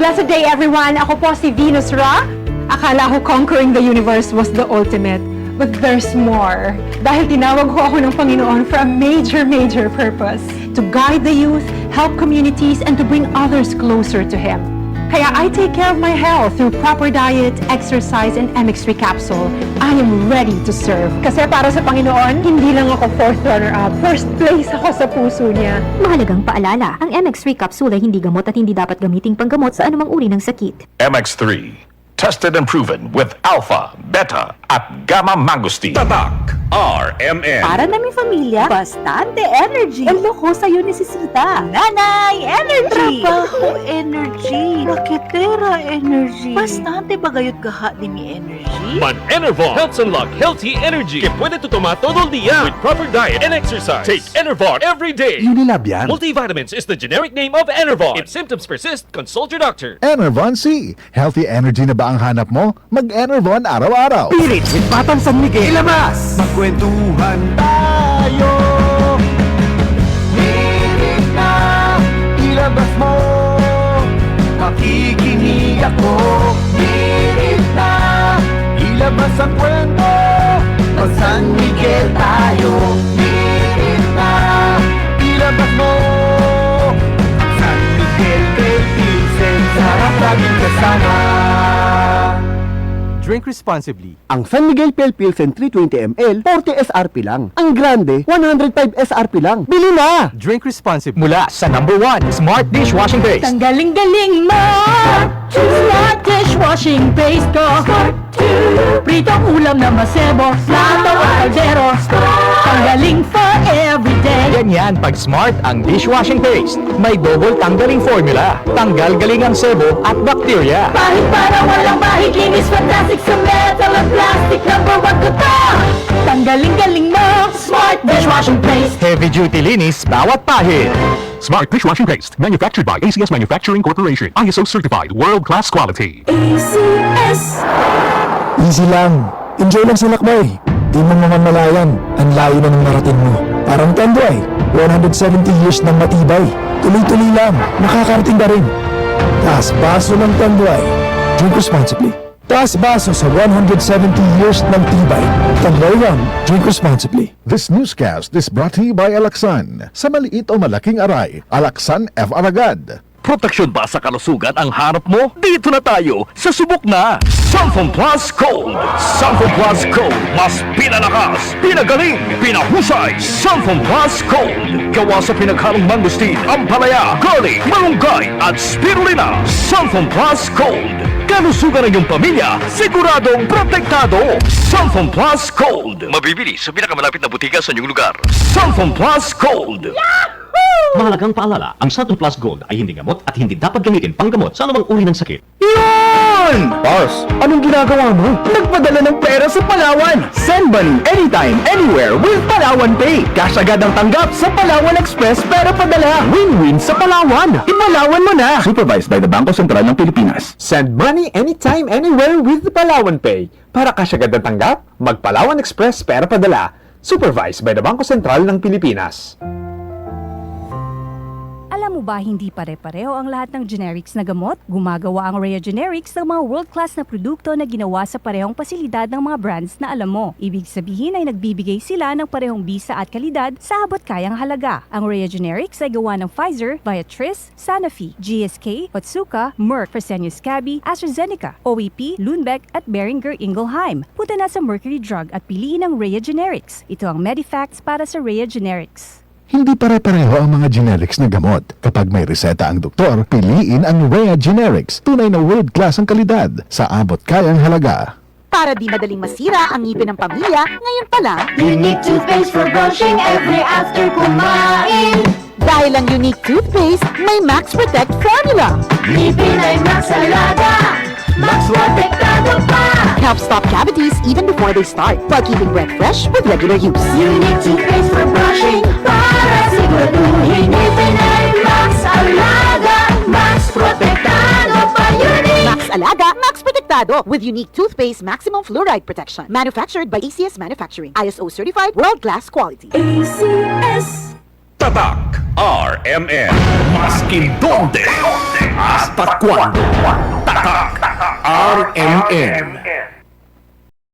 Blessed day, everyone! Ako po si Venus Ra. Akala ko conquering the universe was the ultimate. But there's more. Dahil tinawag ko ako ng Panginoon for a major, major purpose. To guide the youth, help communities, and to bring others closer to Him. Kaya I take care of my health through proper diet, exercise, and MX3 capsule. I am ready to serve. Kasi para sa Panginoon, hindi lang ako fourth runner-up. First place ako sa puso niya. Mahalagang paalala, ang MX3 capsule ay hindi gamot at hindi dapat gamiting panggamot sa anumang uri ng sakit. MX3, tested and proven with alpha, beta, at gamma mangosteen. Tatak RMN. Para naming pamilya, bastante energy. Ang loko sa'yo necesita. Nanay, energy. Trabaho, energy. Raketera, energy. Bastante bagayot kaha ni mi energy. Man Enervar helps unlock healthy energy que puede tu tomar todo el día with proper diet and exercise. Take Enervar every day. Unilab yan. Multivitamins is the generic name of Enervar. If symptoms persist, consult your doctor. Enervon C. Healthy energy na ba ang hanap mo? Mag-Enervon araw-araw. Spirit with Batang San Miguel. Ilabas! Magkwentuhan tayo. Hirit na, ilabas mo. Makikinig ako. Hirit na, ilabas ang kwento. Pag San Miguel tayo. Hirit na, ilabas mo. San Miguel, Pilsen, sarap laging kasama. Drink responsibly. Ang San Miguel Pale Pilsen 320 ml, 40 SRP lang. Ang Grande, 105 SRP lang. Bili na! Drink responsibly. Mula sa #1 Smart Dishwashing Base. Tanggaling-galing mo! Smart dishwashing base ko. Pritong ulam na masebo. Plato o kaldero. Tanggaling for everyday. Ganyan pag Smart ang dishwashing paste. May double tanggaling formula. Tanggal galing ang sebo at bakterya. Bahid para walang bahid. Linis fantastic sa metal at plastic. #1 ko to. Tanggaling-galing mo. Smart dishwashing base. Heavy duty linis bawat pahid. Smart Dishwashing Paste, manufactured by ACS Manufacturing Corporation. ISO certified, world-class quality. Easy lang. Enjoy lang sa lakbay. Di mo mamamalayan. Ang layo na ng narating mo. Parang Tanduay. 170 years ng matibay. Tuloy-tuloy lang. Makakarating ka rin. Taas baso ng Tanduay. Drink responsibly. Taas baso sa 170 years ng tibay. Tanduay Rum. Drink responsibly. This newscast is brought to you by Alaxan. Sa maliit o malaking aray, Alaxan F. Aragad. Proteksyon ba sa kalusugan ang harap mo? Dito na tayo sa subok na Sunfone Plus Gold. Sunfone Plus Gold, mas pinalakas, pinagaling, pinahusay. Sunfone Plus Gold, gawa sa pinaghalong mangosteen, ampalaya, garlic, malunggay at spirulina. Sunfone Plus Gold, kalusugan ng iyong pamilya, siguradong protektado. Sunfone Plus Gold, mabibili sa pinakamalapit na butika sa inyong lugar. Sunfone Plus Gold. Mahalagang paalala, ang Sunfone Plus Gold ay hindi gamot at hindi dapat gamitin panggamot sa anumang uri ng sakit. Yun! Boss, anong ginagawa mo? Nagpadala ng pera sa Palawan. Send money anytime, anywhere with Palawan Pay. Cash agad ang tanggap sa Palawan Express pero padala. Win-win sa Palawan. Ipalawan mo na. Supervised by the Bangko Sentral ng Pilipinas. Send money anytime, anywhere with Palawan Pay. Para cash agad ang tanggap, mag-Palawan Express pera padala. Supervised by the Bangko Sentral ng Pilipinas. Alam mo ba hindi pare-pareho ang lahat ng generics na gamot? Gumagawa ang Rhea Generics ng mga world-class na produkto na ginawa sa parehong pasilidad ng mga brands na alam mo. Ibig sabihin ay nagbibigay sila ng parehong bisa at kalidad sa abot kayang halaga. Ang Rhea Generics ay gawa ng Pfizer, Viatris, Sanofi, GSK, Otsuka, Merck, Fresenius Kabi, AstraZeneca, OEP, Lundbeck at Boehringer Ingelheim. Punta na sa Mercury Drug at piliin ang Rhea Generics. Ito ang Medifacts para sa Rhea Generics. Hindi pare-pareho ang mga generics na gamot. Kapag may reseta ang doktor, piliin ang Rhea Generics. Tunay na world-class ang kalidad sa abot kayang halaga. Para di madaling masira ang ngipin ng pamilya, ngayon pa lang, Unique toothpaste for brushing every after kumain. dahil ang unique toothpaste, may Max Protect formula. Ngipin ay Max Alaga. Max protektado pa. Helps stop cavities even before they start, while keeping breath fresh with regular use. Unique toothpaste for brushing para siguraduhin ngipin ay Max Alaga. Max protektado pa. Unique. Max Alaga, Max Protectado with unique toothpaste maximum fluoride protection. Manufactured by ACS Manufacturing. ISO certified world-class quality. ACS. Tatak RMN, maskin donde at Dapat Cuando. Tatak RMN.